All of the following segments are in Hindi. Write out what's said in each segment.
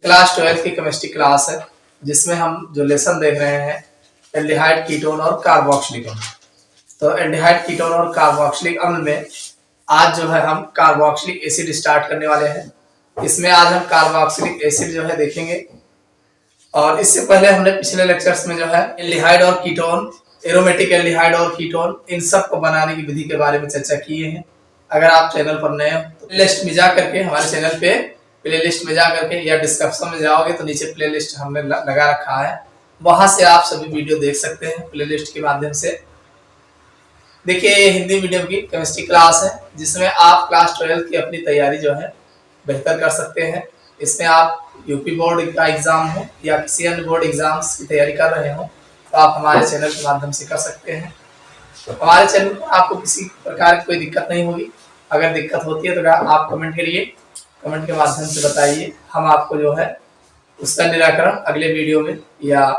क्लास 12 की केमिस्ट्री क्लास है जिसमें हम जो लेसन देख रहे हैं एल्डिहाइड कीटोन और कार्बोक्सिलिक अम्ल। तो एल्डिहाइड कीटोन और कार्बोक्सिलिक अम्ल में आज जो है हम कार्बोक्सिलिक एसिड स्टार्ट करने वाले हैं। इसमें आज हम कार्बोक्सिलिक एसिड जो है देखेंगे और इससे पहले हमने पिछले लेक्चर्स में जो है एल्डिहाइड और कीटोन, एरोमेटिक एल्डिहाइड और कीटोन, इन सब को बनाने की विधि के बारे में चर्चा किए हैं। अगर आप चैनल पर नए हो तो प्लेलिस्ट में जा करके हमारे चैनल पे प्लेलिस्ट में जा करके या डिस्क्रिप्शन में जाओगे तो नीचे प्लेलिस्ट हमने लगा रखा है, वहां से आप सभी वीडियो देख सकते हैं प्लेलिस्ट के माध्यम से। देखिए ये हिंदी मीडियम की केमिस्ट्री क्लास है जिसमें आप क्लास 12 की अपनी तैयारी जो है बेहतर कर सकते हैं। इसमें आप यूपी बोर्ड का एग्जाम हो या किसी अन्य बोर्ड एग्जाम्स की तैयारी कर रहे हो तो आप हमारे चैनल के माध्यम से कर सकते हैं। हमारे चैनल पर आपको किसी प्रकार की कोई दिक्कत नहीं होगी। अगर दिक्कत होती है तो आप कमेंट करिए, कमेंट के माध्यम से बताइए, हम आपको जो है उसका निराकरण अगले वीडियो में या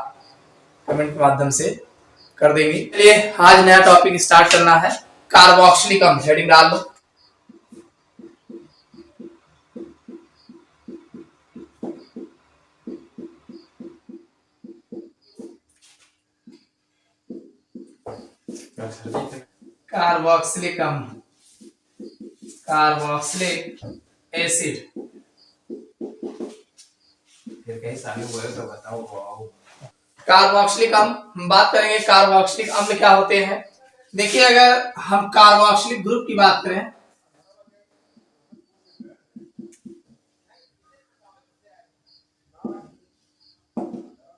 कमेंट के माध्यम से कर देंगे। चलिए आज नया टॉपिक स्टार्ट करना है, कार्बोक्सिलिक अम्ल। हेडिंग डाल दो। कार्बोक्सिलिक अम्ल, कार्बोक्सिलिक एसिड। कार्बोक्सिलिक अम्ल हम बात करेंगे। कार्बोक्सिलिक अम्ल क्या होते हैं? देखिए अगर हम कार्बोक्सिलिक ग्रुप की बात करें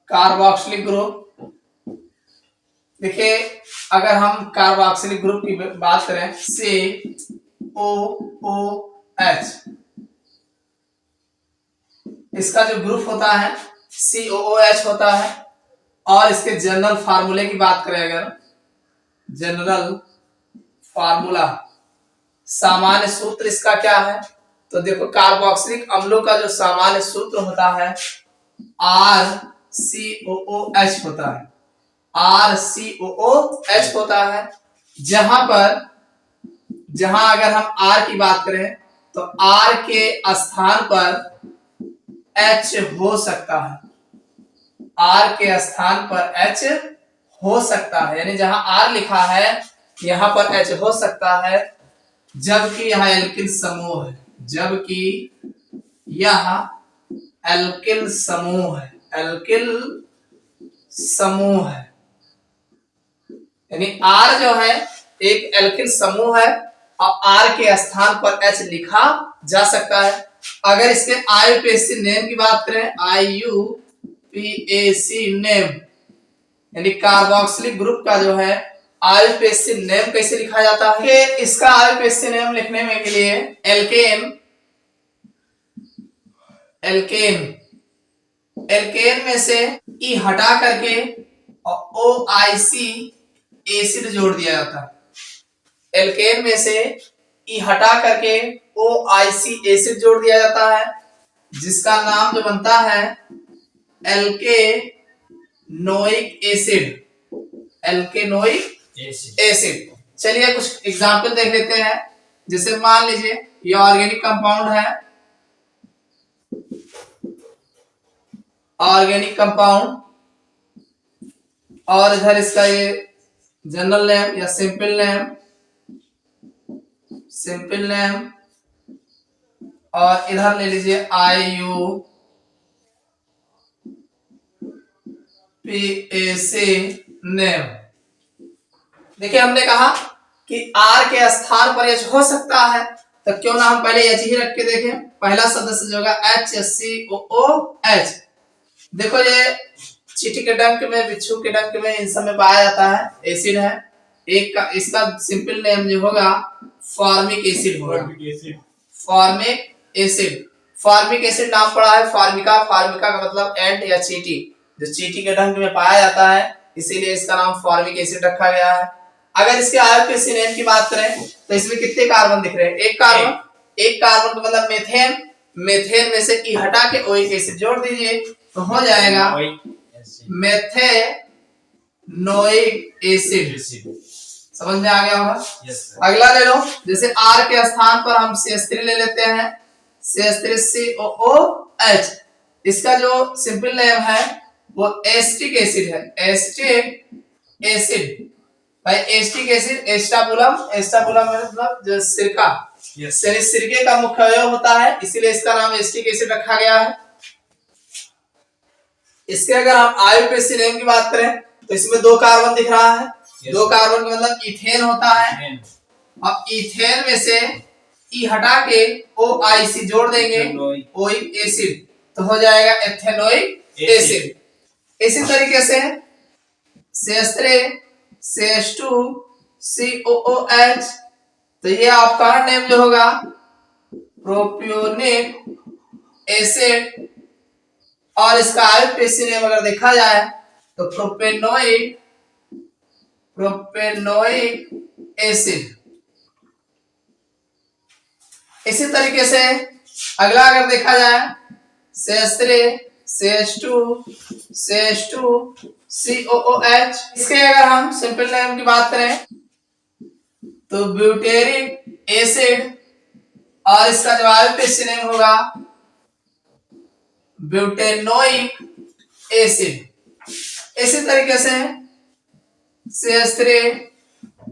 कार्बोक्सिलिक ग्रुप, देखिए अगर हम कार्बोक्सिलिक ग्रुप की बात करें COOH, इसका जो ग्रुप होता है COOH होता है। और इसके जनरल फार्मूले की बात करें, अगर जनरल फार्मूला, सामान्य सूत्र इसका क्या है तो देखो कार्बोक्सिलिक अम्लों का जो सामान्य सूत्र होता है RCOOH होता है, RCOOH होता है। जहां अगर हम R की बात करें तो R के स्थान पर H हो सकता है, R के स्थान पर H हो सकता है, यानी जहां R लिखा है यहां पर H हो सकता है, जबकि यह एल्किल समूह है, जबकि यह एल्किल समूह है, एल्किल समूह है, यानी R जो है एक एल्किल समूह है और R के स्थान पर H लिखा जा सकता है। अगर इसके IUPAC नेम की बात करें, IUPAC नेम, यानी कार्बोक्सिलिक ग्रुप का जो है IUPAC नेम कैसे लिखा जाता है? इसका IUPAC नेम लिखने में के लिए एल्केन, एल्केन में से E हटा करके और OIC एसिड जोड़ दिया जाता है। एल्केन में से E हटा करके OIC एसिड जोड़ दिया जाता है, जिसका नाम जो बनता है एल्केनोइक एसिड, एल्केनोइक एसिड। चलिए कुछ एग्जांपल देख लेते हैं। जैसे मान लीजिए ये ऑर्गेनिक कंपाउंड है, ऑर्गेनिक कंपाउंड, और इधर इसका ये जनरल नेम या सिंपल नेम, और इधर ले लीजिए IUPAC नेम। देखिए हमने कहा कि R के स्थान पर H हो सकता है, तो क्यों ना हम पहले H ही रख के देखें। पहला सदस्य जो होगा HCOOH। देखो ये चींटी के डंक में, बिच्छू के डंक में, इन सब में पाया जाता है, एसिड है। एक का इसका सिंपल नेम जो होगा फॉर्मिक एसिड होगा, फॉर्मिक एसिड। फॉर्मिक एसिड नाम पड़ा है फार्मिका, फार्मिका का मतलब एंट या चींटी, जो चींटी के डंक में पाया जाता है, इसीलिए इसका नाम फॉर्मिक एसिड रखा गया है। अगर इसके IUPAC नेम की बात करें तो इसमें कितने कार्बन दिख रहे हैं? एक कार्बन, एक कार्बन का मतलब मेथेन, मेथेन में से E हटा के ओइक एसिड जोड़ दीजिए तो हो जाएगा मेथेनोइक एसिड। समझ में आ गया होगा? अगला ले लो, जैसे R के स्थान पर हम CH3 ले लेते हैं, CH3COOH, इसका जो सिंपल नेम है वो एस्टिक एसिड है, एस्टिक एसिड। भाई एस्टिक एसिड एस्टाबुलम, एस्टाबुलम मतलब जो सिरका, सिरके का मुख्य अवयव होता है, इसीलिए इसका नाम एस्टिक एसिड रखा गया है। इसके अगर हम आईयूपीएसी नेम की बात करें तो इसमें 2 कार्बन दिख रहा है, 2 कार्बन का मतलब इथेन होता है। अब इथेन में से ई हटा के OIC जोड़ देंगे, ओइक एसिड, तो हो जाएगा एथेनोइक एसिड। इसी तरीके से CH3 CH2 COOH, तो ये आपका नेम जो होगा प्रोपियोनिक एसिड, और इसका आईयूपीएसी नेम अगर देखा जाए तो प्रोपेनोइक एसिड। इसी तरीके से अगला अगर देखा जाए CH3 CH2 COOH, इसके अगर हम सिंपल नेम की बात करें तो ब्यूटेरिक एसिड, और इसका जो आईयूपीएसी नेम होगा ब्यूटेनोइक एसिड। इसी तरीके से CH3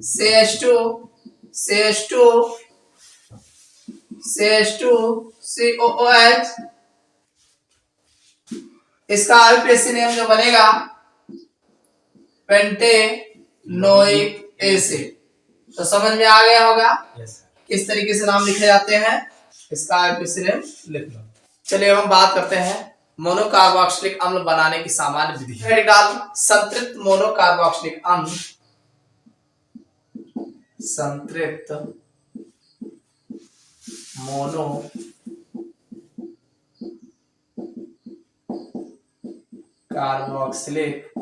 CH2 COOH, इसका आईयूपीएसी नेम जो बनेगा पेंटेनोइक एसिड। तो समझ में आ गया होगा किस तरीके से नाम लिखे जाते हैं, इसका आईयूपीएसी नेम लिख लो। चलिए हम बात करते हैं मोनोकार्बोक्सिलिक अम्ल बनाने की सामान्य विधि। संतृप्त मोनोकार्बोक्सिलिक अम्ल, संतृप्त मोनो कार्बोक्सिलिक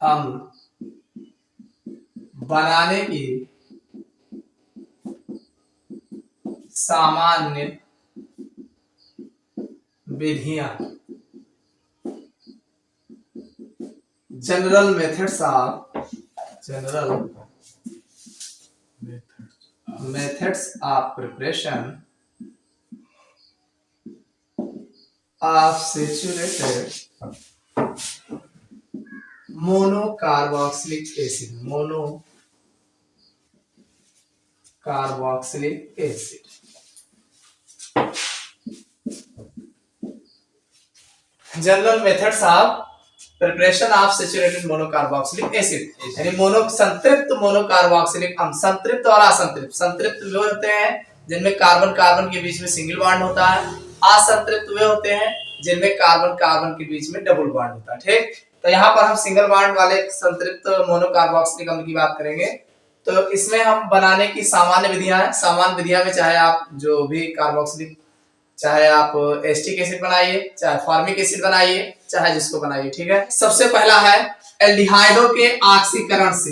अम्ल बनाने की सामान्य विधियां। General methods of preparation of saturated monocarboxylic acid, monocarboxylic acid. General methods of preparation of saturated monocarboxylic acid, यानी संतृप्त मोनोकार्बोक्सिलिक अम्ल। संतृप्त और असंतृप्त, संतृप्त वे होते हैं जिनमें कार्बन कार्बन के बीच में सिंगल बॉन्ड होता है, असंतृप्त वे होते हैं जिनमें कार्बन कार्बन के बीच में डबल बॉन्ड होता है। ठीक, तो यहाँ पर हम सिंगल बॉन्ड वाले संतृप्त मोनोकार्बोक्सिलिक अम्ल की बात करेंगे। तो इसमें हम बनाने की सामान्य विधियां हैं। सामान्य विधियां में चाहे आप जो भी कार्बोक्सिलिक, चाहे आप एस्टिक एसिड बनाइए, चाहे फॉर्मिक एसिड बनाइए, चाहे जिसको बनाइए, ठीक है। सबसे पहला है एल्डिहाइडो के ऑक्सीकरण से,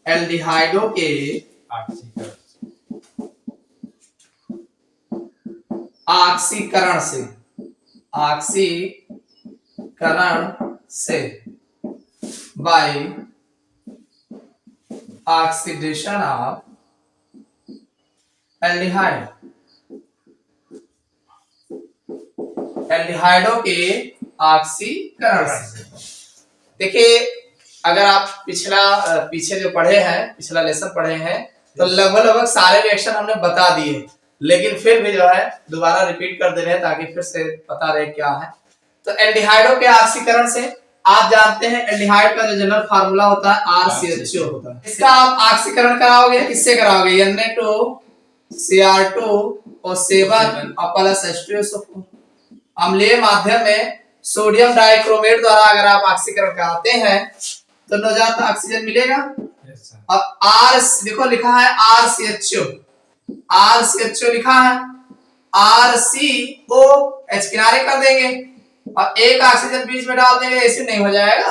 एल्डिहाइडो के ऑक्सीकरण से बाय ऑक्सीडेशन ऑफ एल्डिहाइड, एल्डिहाइडो के ऑक्सीकरण से। देखिए अगर आप पीछे जो पढ़े हैं, पिछला लेसन पढ़े हैं, तो लगभग सारे रिएक्शन हमने बता दिए, लेकिन फिर भी जो है दोबारा रिपीट कर दे रहे हैं ताकि फिर से पता रहे क्या है। तो एल्डिहाइडो के ऑक्सीकरण से आप जानते हैं एल्डिहाइड का जो जनरल फार्मूला होता है RCHO होता है। इसका आप ऑक्सीकरण कराओगे, किससे कराओगे? Na2Cr2O7 और प्लस H2SO4 अम्लीय माध्यम में सोडियम डाइक्रोमेट द्वारा अगर आप ऑक्सीकरण कराते हैं तो नवजात ऑक्सीजन मिलेगा। अब R देखो लिखा है RCHO, RCHO लिखा है, RCOH किनारे कर देंगे और एक ऑक्सीजन बीच में डाल देंगे, ऐसे नहीं हो जाएगा।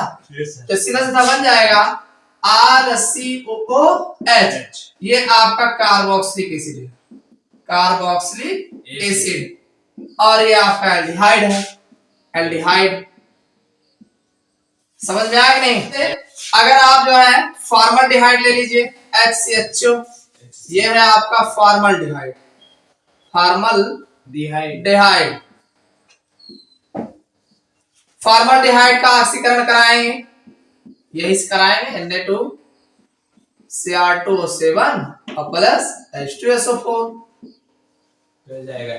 तो सीधा सीधा बन जाएगा RCOOH। ये आपका कार्बोक्सिलिक एसिड है, कार्बोक्सिलिक एसिड, और ये आपका एल्डिहाइड है, एल्डिहाइड। समझ में आया कि नहीं? अगर आप जो है फॉर्मल्डिहाइड ले लीजिए HCHO, ये है आपका फॉर्मल्डिहाइड, फॉर्मल्डिहाइड। फॉर्मल्डिहाइड का ऑक्सीकरण कराएंगे, यही से कराएंगे Na2Cr2O7 और प्लस H2SO4 हो जाएगा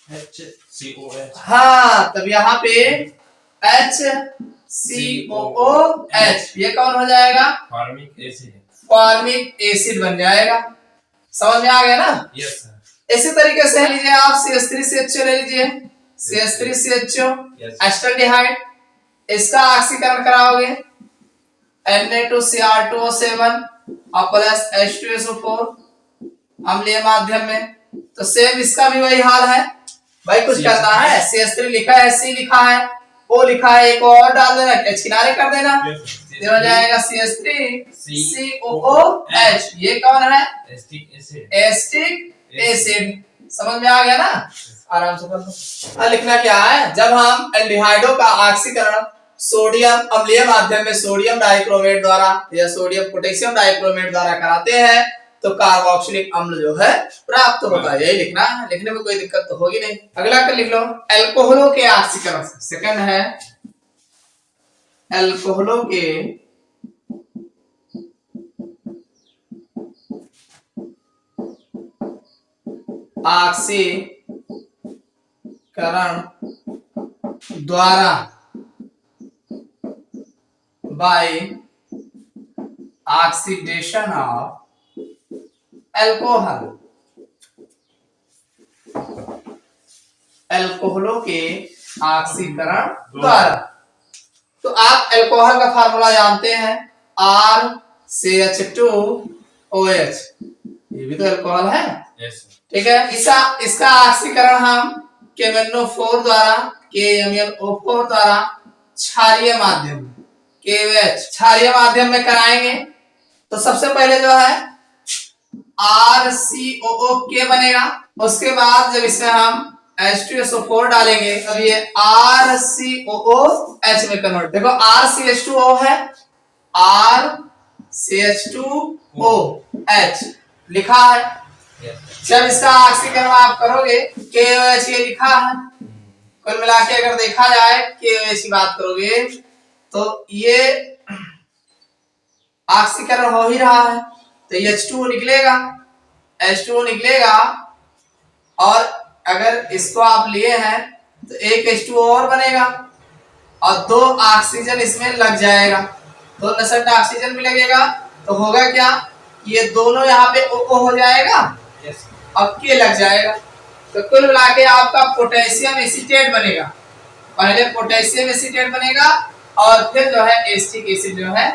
HCOH। हाँ, तब यहाँ पे HCOOH ये कौन हो जाएगा? Formic acid. फॉर्मिक एसिड बन जाएगा। समझ में आ गया ना? Yes sir. इसी तरीके से लीजिए आप CH3CHO ले लीजिए, CH3CHO एस्टल्डिहाइड, इसका ऑक्सीकरण कराओगे Na2Cr2O7 और प्लस H2SO4 अम्लीय माध्यम में, तो सेम इसका भी वही हाल है भाई। कुछ करना है, CH3 लिखा है, C लिखा है, O लिखा है, एक और डाल देना, H किनारे कर देना, ये हो जाएगा CH3COOH। ये कौन है? Acetic acid. समझ में आ गया ना? आराम से कर लो। अब लिखना क्या है, जब हम एल्डिहाइडों का ऑक्सीकरण सोडियम अम्लीय माध्यम में सोडियम डाइक्रोमेट द्वारा या सोडियम पोटेशियम डाइक्रोमेट द्वारा कराते हैं तो कार्बोक्सिलिक अम्ल जो है प्राप्त होता है। यही लिखना है, लिखने में कोई दिक्कत तो होगी नहीं। अगला कर लिख लो, अल्कोहलों के ऑक्सीकरण से। सेकंड है अल्कोहलों के ऑक्सीकरण द्वारा by oxidation of alcohol। अल्कोहलों के ऑक्सीकरण द्वारा। तो आप अल्कोहल का फार्मूला जानते हैं, RCH2OH, ये भी तो अल्कोहल है। ठीक है, इसका ऑक्सीकरण हम KMnO4 द्वारा, KMnO4 द्वारा क्षारीय माध्यम KOH क्षारीय माध्यम में कराएंगे। तो सबसे पहले जो है RCOOK बनेगा, उसके बाद जब इसमें हम H2SO4 डालेंगे तब ये RCOOH में कन्वर्ट। देखो RCH2O है, RCH2OH लिखा है। जब इसका ऑक्सीकरण आप करोगे KOH ये लिखा है, कुल मिला के अगर देखा जाए KOH की बात करोगे तो ये ऑक्सीकरण हो ही रहा है, तो H2O निकलेगा, H2O निकलेगा। और अगर इसको आप लिए हैं तो एक H2O और बनेगा और 2 ऑक्सीजन इसमें लग जाएगा, 2 नसट ऑक्सीजन भी लगेगा। तो होगा क्या, ये दोनों यहाँ पे O हो जाएगा और K लग जाएगा। तो कुल मिला के आपका पोटेशियम एसीटेट बनेगा। पहले पोटेशियम एसीटेट बनेगा और फिर जो है एस्टिक एसिड जो है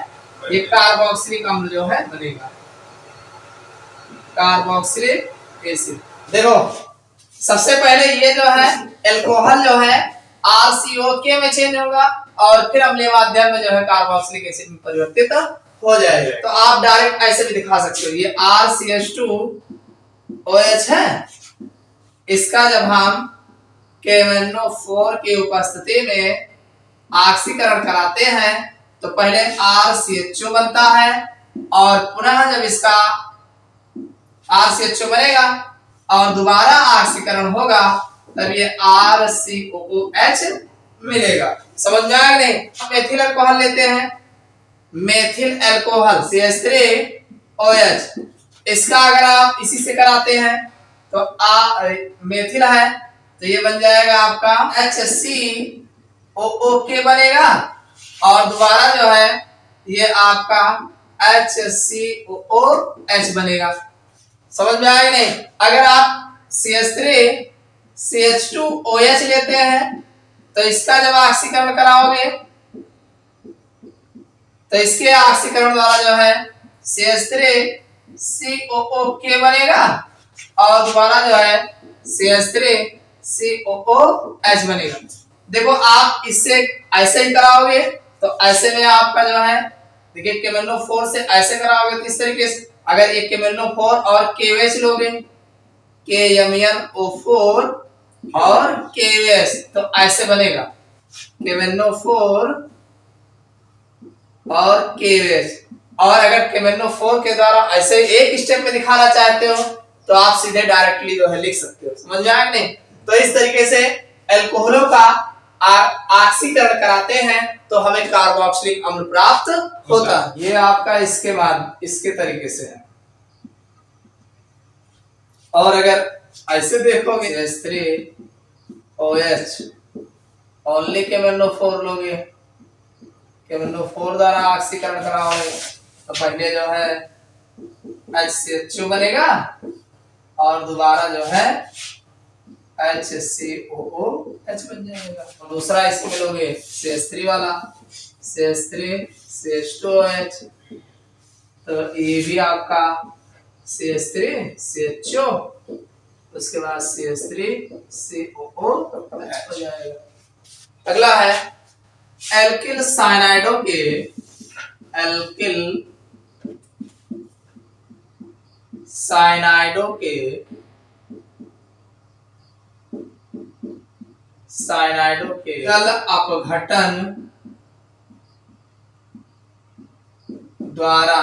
ये कार्बोक्सिलिक अम्ल जो है बनेगा, कार्बोक्सिलिक एसिड। देखो सबसे पहले ये जो है अल्कोहल जो है RCOK में चेंज होगा और फिर अम्लीय माध्यम में जो है कार्बोक्सिलिक एसिड में परिवर्तित हो जाएगा। तो आप डायरेक्ट ऐसे भी दिखा सकते हो, ये RCH2OH है, इसका जब हम KMnO4 की उपस्थिति में ऑक्सीकरण कराते हैं तो पहले RCHO बनता है और पुनः जब इसका RCHO बनेगा और दोबारा ऑक्सीकरण होगा तब ये RCOOH मिलेगा। समझ में आया नहीं? मेथिल अल्कोहल लेते हैं, मेथिल अल्कोहल CH3OH, इसका अगर आप इसी से कराते हैं तो मेथिल है तो ये बन जाएगा आपका HCOOK बनेगा और दोबारा जो है ये आपका HCOOH बनेगा। समझ में आया नहीं? अगर आप CH3CH2OH लेते हैं तो इसका जब ऑक्सीकरण कराओगे तो इसके ऑक्सीकरण द्वारा जो है CH3COOK बनेगा और दोबारा जो है CH3COOH बनेगा। देखो आप इससे ऐसे ही कराओगे तो ऐसे में आपका जो है देखिए KMnO4 से ऐसे कराओगे तो इस तरीके से। अगर एक KMnO4 और KOH लोगे, KMnO4 और KOH तो ऐसे बनेगा KMnO4 और KOH। और अगर KMnO4 के द्वारा ऐसे एक स्टेप में दिखाना चाहते हो तो आप सीधे डायरेक्टली जो है लिख सकते हो। समझ में आया कि नहीं? तो इस तरीके से एल्कोहलों का ऑक्सीकरण कराते हैं तो हमें कार्बोक्सिलिक अम्ल प्राप्त होता है। ये आपका इसके बाद इसके तरीके से है। और अगर ऐसे देखोगे CH3OH ओनली KMnO4 लोगे, KMnO4 द्वारा ऑक्सीकरण कराओगे तो पहले जो है HCHO बनेगा और दोबारा जो है HCOOH बन जाएगा। और दूसरा इसमें लोगे CH3 वाला, CH3CH2OH, तो ये भी आपका CH3CHO, उसके बाद CH3COOH हो जाएगा। अगला है एल्किल साइनाइडों के जल अपघटन द्वारा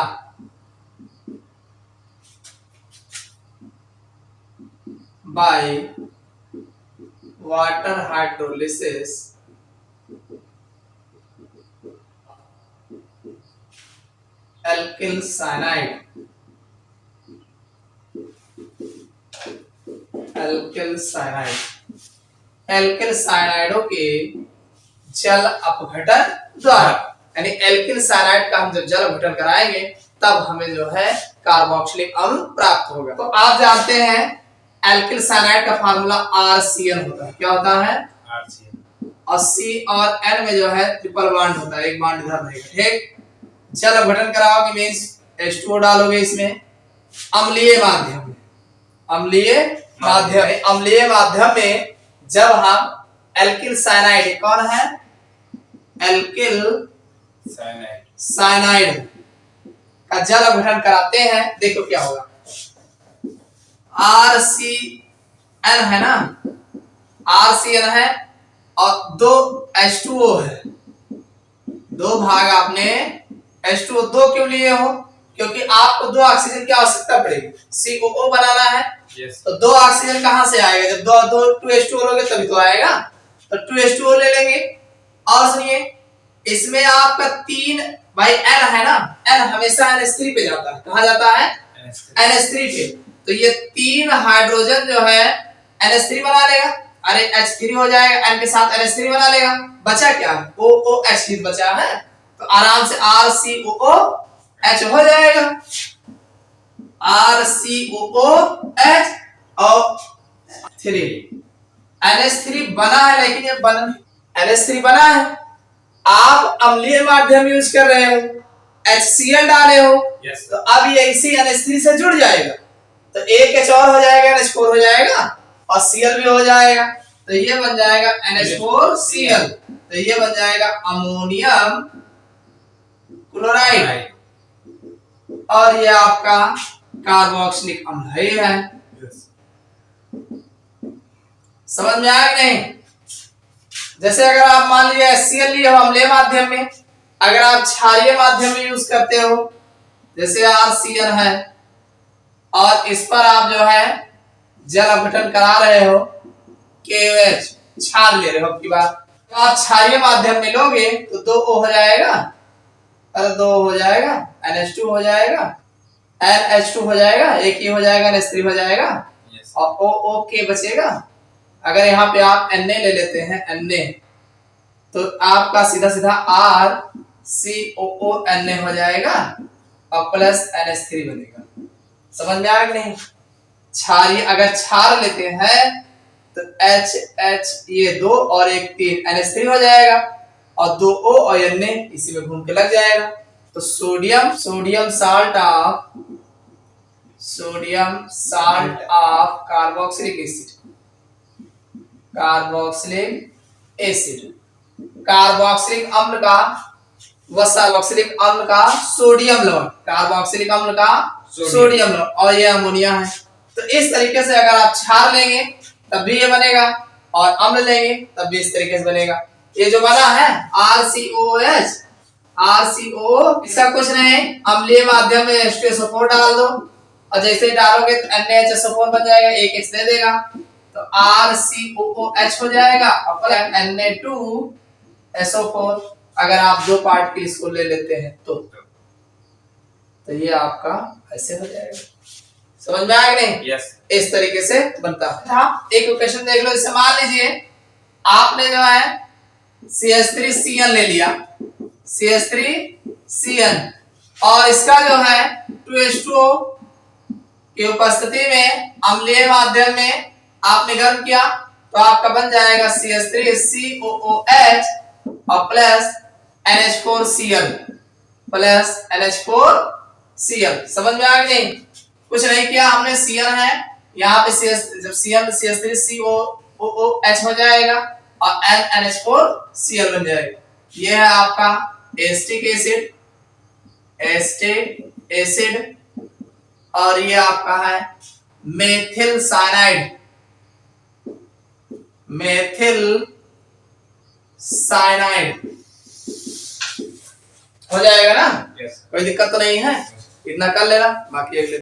by water hydrolysis एल्किल साइनाइडों के जल अपघटन द्वारा, यानी एल्किल साइनाइड का हम जब जल अपघटन कराएंगे तब हमें जो है कार्बोक्सिलिक अम्ल प्राप्त होगा। तो आप जानते हैं एल्किल साइनाइड का फार्मूला RCN होता है। क्या होता है? RCN। और C और N में जो है ट्रिपल बॉन्ड होता है, एक बॉन्ड इधर रहेगा। ठीक, जल अपघटन कराओगे मींस H2O डालोगे इसमें अम्लीय माध्यम में जब हम एल्किल साइनाइड, कौन है? एल्किल साइनाइड का जल अपघटन कराते हैं, देखो क्या होगा। RCN है ना, RCN है और 2 H2O है, 2 भाग आपने H2O 2 क्यों लिए हो? क्योंकि आपको 2 ऑक्सीजन की आवश्यकता पड़ेगी, COO बनाना है। तो 2 ऑक्सीजन कहां से आएगा? जब 2 H2O लोगे तभी तो आएगा। तो 2 H2O ले लेंगे। और सुनिए, इसमें आपका 3 भाई N है ना, N हमेशा NH3 पे जाता है। कहां जाता है? NH3 पे। तो ये 3 हाइड्रोजन जो है NH3 बना लेगा, अरे H3 हो जाएगा, N के साथ NH3 बना लेगा, बचा क्या? OOH ही बचा है, तो आराम से RCOOH हो जाएगा। RCOOH और 3 NH3 बना है, लेकिन ये NH3 बना है, आप अम्लीय माध्यम यूज कर रहे हो, HCl डाले हो, तो अब ये इसी NH3 से जुड़ जाएगा, तो एक H और हो जाएगा, NH4 हो जाएगा और Cl भी हो जाएगा, तो ये बन जाएगा NH4Cl, तो ये बन जाएगा अमोनियम क्लोराइड, और ये आपका कार्बोक्सिलिक अम्ल है। समझ में आया कि नहीं? जैसे अगर आप मान लीजिए HCl लिए हो अम्लीय माध्यम में, अगर आप क्षारीय माध्यम में यूज करते हो, जैसे RCN है और इस पर आप जो है जल अपघटन करा रहे हो, KOH क्षार ले रहे हो, आपकी बात, तो आप क्षारीय माध्यम में लोगे तो 2O हो जाएगा, अरे 2 हो जाएगा, NH2 हो जाएगा, NH2 हो जाएगा, एक ही हो जाएगा, NH3 हो जाएगा, और OOK बचेगा। अगर यहाँ पे आप Na ले लेते हैं, Na, तो आपका सीधा सीधा RCOONA हो जाएगा और प्लस NH3 बनेगा। समझ में आया कि नहीं? क्षारीय अगर क्षार लेते हैं तो HH ये 2 और एक 3 NH3 हो जाएगा और 2O और Na इसी में घूम के लग जाएगा। तो sodium salt of carboxylic acid, carboxylic अम्ल का व कार्बोक्सिलिक अम्ल का सोडियम लवण, कार्बोक्सिलिक अम्ल का सोडियम लवण, और ये अमोनिया है। तो इस तरीके से अगर आप क्षार लेंगे तब भी ये बनेगा और अम्ल लेंगे तब भी इस तरीके से बनेगा। ये जो बना है RCO, इसका कुछ नहीं, अम्लीय माध्यम में H2SO4 डाल दो, और जैसे ही डालोगे तो NaHSO4 बन जाएगा, एक H दे देगा तो RCOOH हो जाएगा और Na2SO4 अगर आप दो पार्टिकल इसको ले लेते हैं तो ये आपका ऐसे हो जाएगा। समझ में आया नहीं? यस। इस तरीके से बनता है। हाँ, एक क्वेश्चन देख लो, जैसे मान लीजिए आपने जो है CH3CN ले लिया, CH3CN, और इसका जो है 2H2O की उपस्थिति में अम्लीय माध्यम में आपने गर्म किया तो आपका बन जाएगा CH3COOH और प्लस NH4Cl प्लस NH4Cl। समझ में आ गई नहीं? कुछ नहीं किया हमने, Cl है यहाँ पे जब Cl CH3COOH हो जाएगा और NH4Cl बन जाएगा। ये है आपका एस्टिक एसिड और ये आपका है मेथिल साइनाइड हो जाएगा ना? यस। कोई दिक्कत तो नहीं है, इतना कर लेना, बाकी अगले